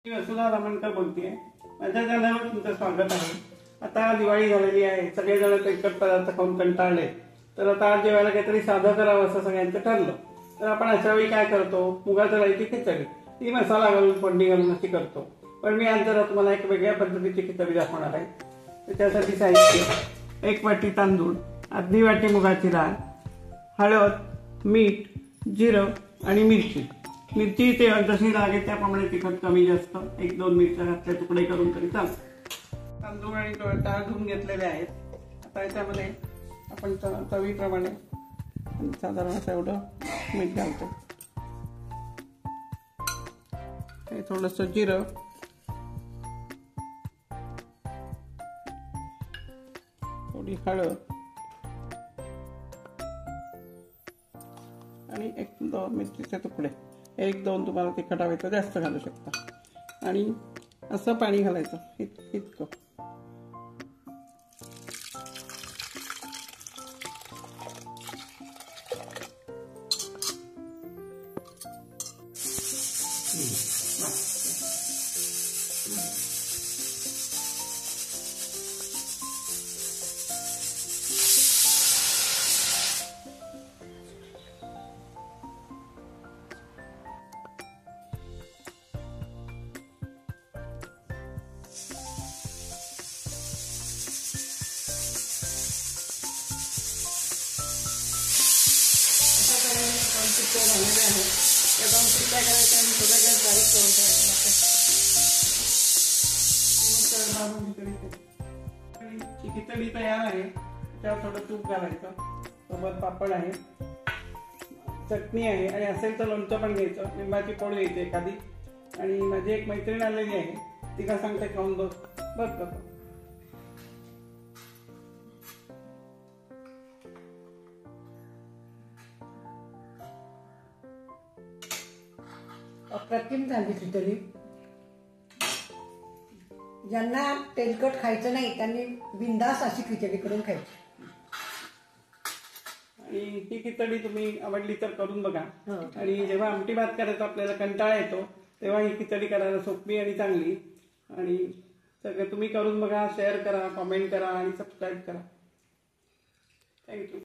मी वसुधा रामणकर बोलतेय. माझ्या चॅनलवर तुमचं स्वागत आहे. आता दिवाळी झालेली आहे, सगळेजण तेलकट पदार्थ खाऊन कंटाळले, तर आता जेवायला काहीतरी साधं करावं असं सगळ्यांचं ठरलं. तर आपण अशा वेळी काय करतो, मुगाच्या डाळीची खिचडी, ती मसाला घालून फोडणी घालून अशी करतो. पण मी आज जरा तुम्हाला एक वेगळ्या पद्धतीची खिचडी दाखवणार आहे. त्याच्यासाठी साहित्य: 1 वाटी तांदूळ, अर्धी वाटी मुगाची डाळ, हळद, मीठ, जिरं आणि मिरची. मिरची ते जशी लागेल त्याप्रमाणे तिखट कमी जास्त 1-2 मिरच्या घातल्या तुकडे करून तरी चालतं. तांदूळ आणि डाळ धुवून घेतलेले आहेत. आता याच्यामध्ये आपण चवीप्रमाणे साधारण असं एवढं मीठ घालतो, थोडंसं जिरं, थोडी हळद आणि 1-2 मिरचीचे तुकडे. 1-2 तुम्हाला तिखट हवे तर जास्त घालू शकता. आणि असं पाणी घालायचं इतकं. झालेले आहे त्या 2 शिट्ट्या करायच्या आणि थोड्या गॅस बारीक करून ठेवायचा. खिचडी तयार आहे. त्यावर थोडं तूप घालायचं, सोबत पापड आहे, चटणी आहे, आणि असेल तर लोणचं पण घ्यायचं, लिंबाची फोड घ्यायची एखादी. आणि माझी एक मैत्रीण आलेली आहे, तिला सांगते खाऊन बघ कसं. अप्रतिम झाली खिचडी. ज्यांना तेलकट खायचं नाही त्यांनी बिंदास अशी खिचडी करून खायची. आणि ही खिचडी तुम्ही आवडली तर करून बघा. आणि जेव्हा आमटी भात करायचा आपल्याला कंटाळा येतो तेव्हा ही खिचडी करायला सोपी आणि चांगली. आणि सगळं तुम्ही करून बघा, शेअर करा, कमेंट करा आणि सबस्क्राईब करा. थँक्यू.